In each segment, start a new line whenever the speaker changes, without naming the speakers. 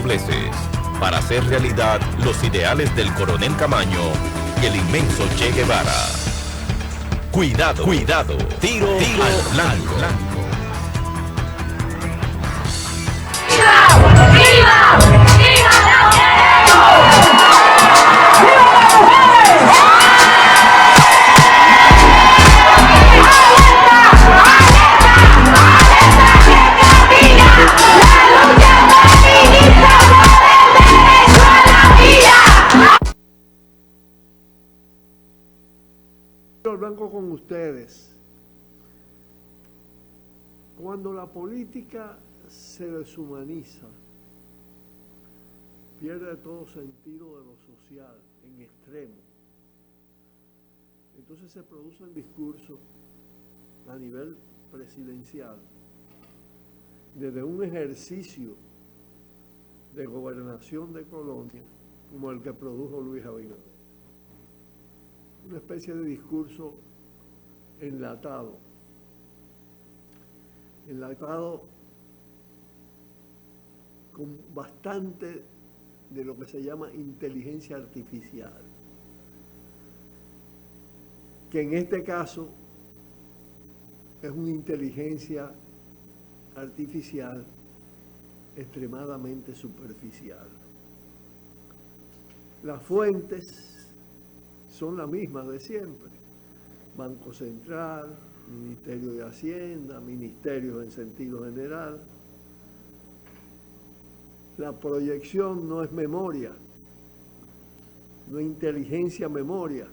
dobleces para hacer realidad los ideales del coronel Camaño y el inmenso Che Guevara. Cuidado, cuidado, tiro al blanco.
¡Viva! ¡Viva! ¡Viva la
Blanco con ustedes. Cuando la política se deshumaniza, pierde todo sentido de lo social en extremo. Entonces se producen discursos a nivel presidencial desde un ejercicio de gobernación de colonia como el que produjo Luis Abinader. Una especie de discurso enlatado con bastante de lo que se llama inteligencia artificial, que en este caso es una inteligencia artificial extremadamente superficial. Las fuentes son las mismas de siempre: Banco Central, Ministerio de Hacienda, ministerios en sentido general. La proyección no es memoria, no es inteligencia memoria,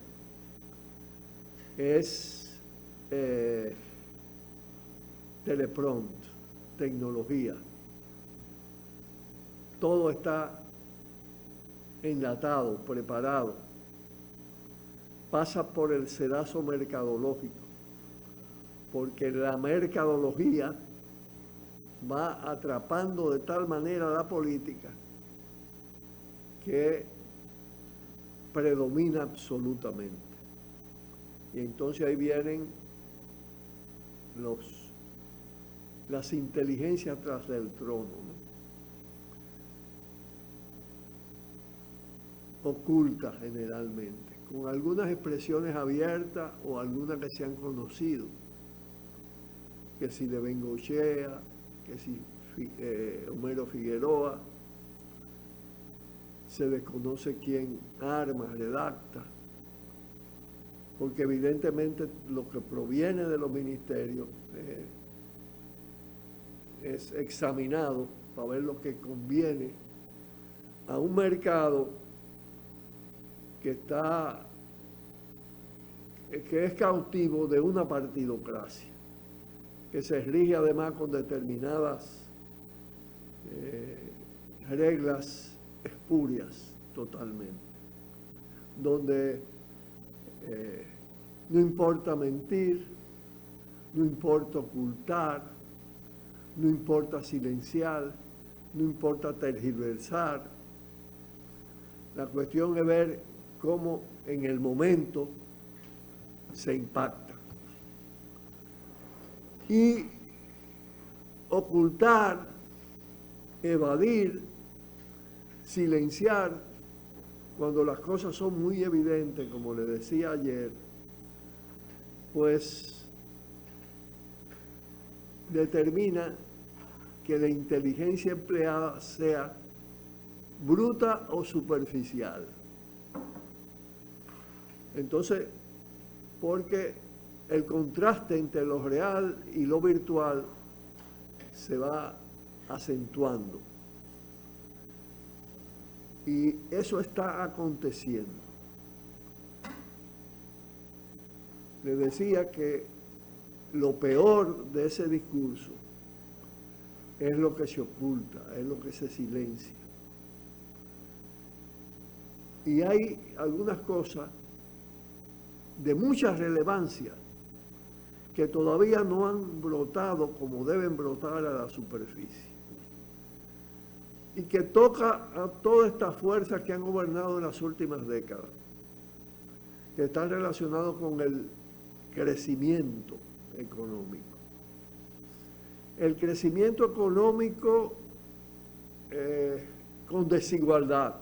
es teleprompt, tecnología. Todo está enlatado, preparado. Pasa por el sedazo mercadológico, porque la mercadología va atrapando de tal manera la política que predomina absolutamente. Y entonces ahí vienen las inteligencias tras del trono, ¿no? Ocultas generalmente, con algunas expresiones abiertas o algunas que se han conocido, que si de Bengochea, que si Homero Figueroa, se desconoce quién arma, redacta, porque evidentemente lo que proviene de los ministerios es examinado para ver lo que conviene a un mercado que es cautivo de una partidocracia, que se rige además con determinadas reglas espurias totalmente, donde no importa mentir, no importa ocultar, no importa silenciar, no importa tergiversar. La cuestión es ver cómo en el momento se impacta. Y ocultar, evadir, silenciar, cuando las cosas son muy evidentes, como le decía ayer, pues determina que la inteligencia empleada sea bruta o superficial. Entonces, porque el contraste entre lo real y lo virtual se va acentuando. Y eso está aconteciendo. Le decía que lo peor de ese discurso es lo que se oculta, es lo que se silencia. Y hay algunas cosas de mucha relevancia que todavía no han brotado como deben brotar a la superficie. Y que toca a todas estas fuerzas que han gobernado en las últimas décadas, que están relacionados con el crecimiento económico. El crecimiento económico con desigualdad.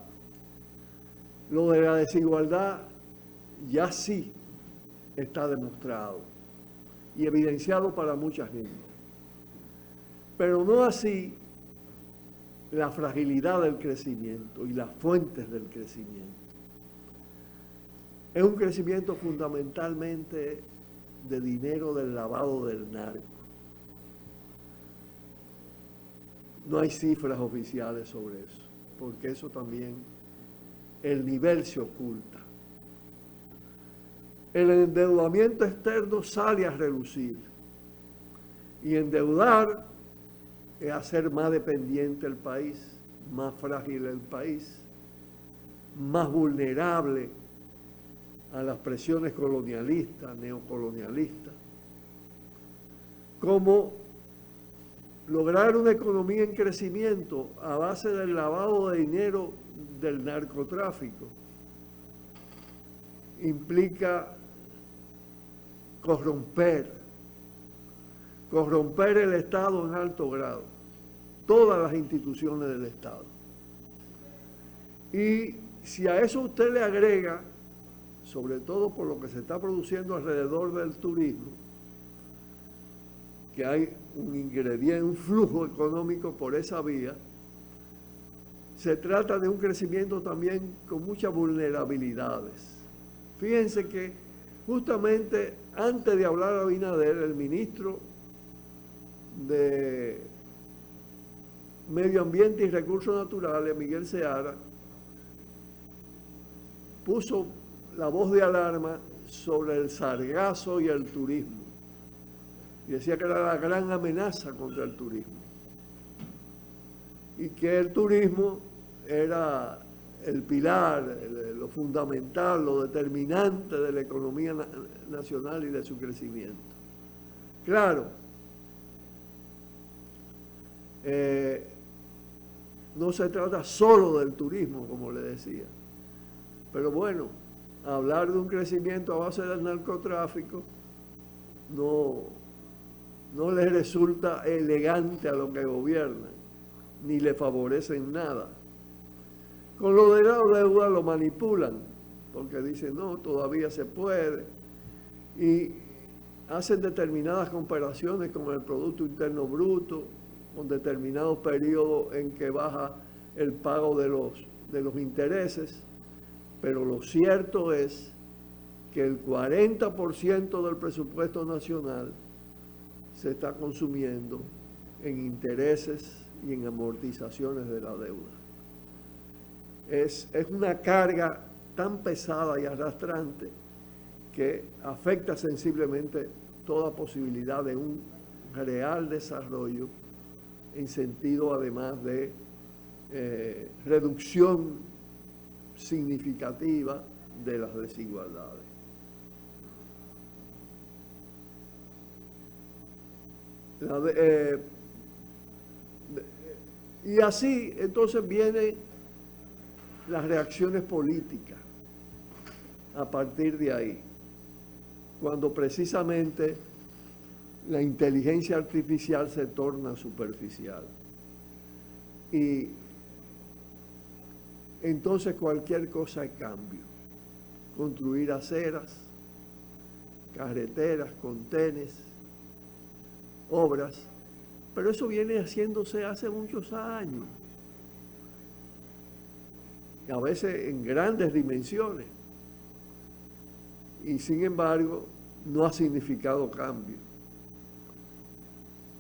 Lo de la desigualdad ya sí está demostrado y evidenciado para mucha gente. Pero no así la fragilidad del crecimiento y las fuentes del crecimiento. Es un crecimiento fundamentalmente de dinero del lavado del narco. No hay cifras oficiales sobre eso, porque eso también, el nivel se oculta. El endeudamiento externo sale a relucir. Y endeudar es hacer más dependiente el país, más frágil el país, más vulnerable a las presiones colonialistas, neocolonialistas. Como lograr una economía en crecimiento a base del lavado de dinero del narcotráfico implica corromper el Estado en alto grado, todas las instituciones del Estado. Y si a eso usted le agrega, sobre todo por lo que se está produciendo alrededor del turismo, que hay un ingrediente, un flujo económico por esa vía, se trata de un crecimiento también con muchas vulnerabilidades. Fíjense que justamente antes de hablar a Abinader, el ministro de Medio Ambiente y Recursos Naturales, Miguel Seara, puso la voz de alarma sobre el sargazo y el turismo. Y decía que era la gran amenaza contra el turismo. Y que el turismo era el pilar, lo fundamental, lo determinante de la economía nacional y de su crecimiento. Claro, no se trata solo del turismo, como le decía. Pero bueno, hablar de un crecimiento a base del narcotráfico no les resulta elegante a los que gobiernan, ni le favorece en nada. Con lo de la deuda lo manipulan, porque dicen, no, todavía se puede, y hacen determinadas comparaciones con el Producto Interno Bruto, con determinados periodos en que baja el pago de los intereses, pero lo cierto es que el 40% del presupuesto nacional se está consumiendo en intereses y en amortizaciones de la deuda. Es una carga tan pesada y arrastrante que afecta sensiblemente toda posibilidad de un real desarrollo en sentido además de reducción significativa de las desigualdades. Y así entonces vienen las reacciones políticas a partir de ahí, cuando precisamente la inteligencia artificial se torna superficial. Y entonces cualquier cosa es cambio. Construir aceras, carreteras, contenes, obras, pero eso viene haciéndose hace muchos años. A veces en grandes dimensiones. Y sin embargo, no ha significado cambio.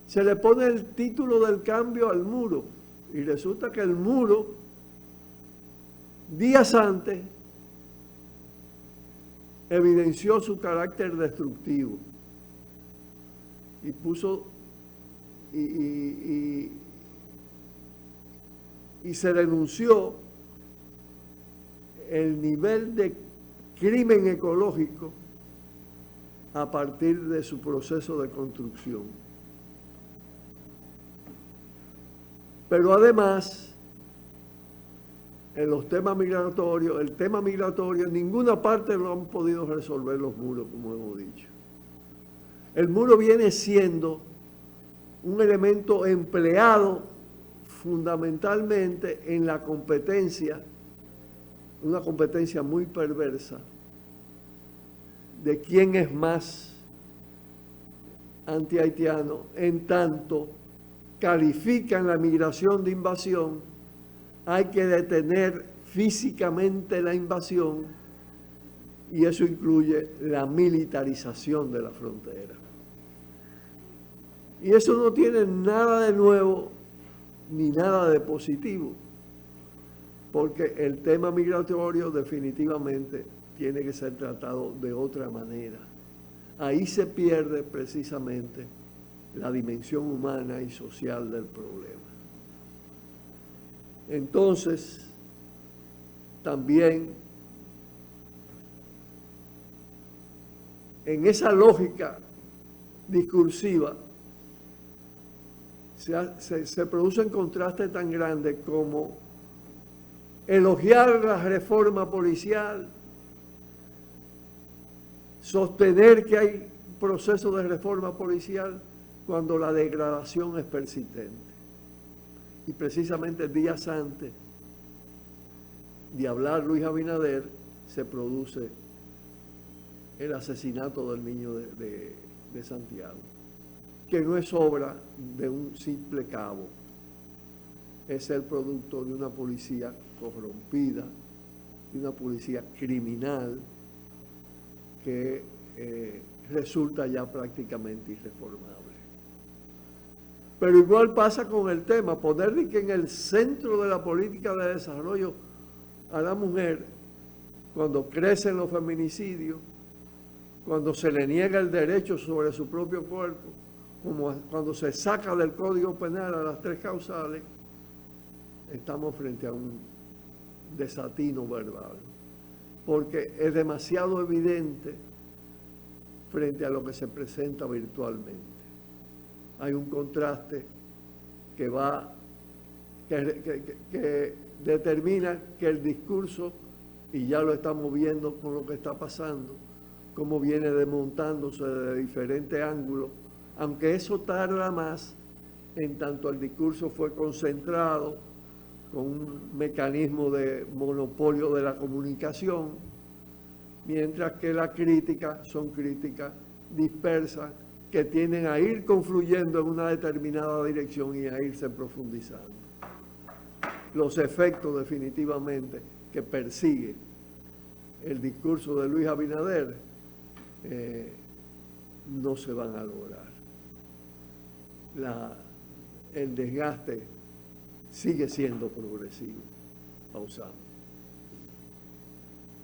Se le pone el título del cambio al muro y resulta que el muro, días antes, evidenció su carácter destructivo y puso y se denunció el nivel de crimen ecológico a partir de su proceso de construcción. Pero además, en los temas migratorios, el tema migratorio, en ninguna parte lo han podido resolver los muros, como hemos dicho. El muro viene siendo un elemento empleado fundamentalmente en la competencia, una competencia muy perversa, de quién es más antihaitiano, en tanto califican la migración de invasión, hay que detener físicamente la invasión y eso incluye la militarización de la frontera. Y eso no tiene nada de nuevo ni nada de positivo, porque el tema migratorio definitivamente tiene que ser tratado de otra manera. Ahí se pierde precisamente la dimensión humana y social del problema. Entonces, también en esa lógica discursiva se producen contrastes tan grandes como elogiar la reforma policial, sostener que hay procesos de reforma policial cuando la degradación es persistente. Y precisamente días antes de hablar Luis Abinader, se produce el asesinato del niño de Santiago, que no es obra de un simple cabo, es el producto de una policía corrompida, de una policía criminal que resulta ya prácticamente irreformable. Pero igual pasa con el tema, ponerle que en el centro de la política de desarrollo a la mujer, cuando crecen los feminicidios, cuando se le niega el derecho sobre su propio cuerpo, como cuando se saca del Código Penal a las 3 causales, estamos frente a un desatino verbal, porque es demasiado evidente frente a lo que se presenta virtualmente. Hay un contraste que determina que el discurso, y ya lo estamos viendo con lo que está pasando, cómo viene desmontándose de diferentes ángulos, aunque eso tarda más, en tanto el discurso fue concentrado con un mecanismo de monopolio de la comunicación, mientras que las críticas son críticas dispersas que tienden a ir confluyendo en una determinada dirección y a irse profundizando. Los efectos definitivamente que persigue el discurso de Luis Abinader no se van a lograr. El desgaste sigue siendo progresivo, pausamos.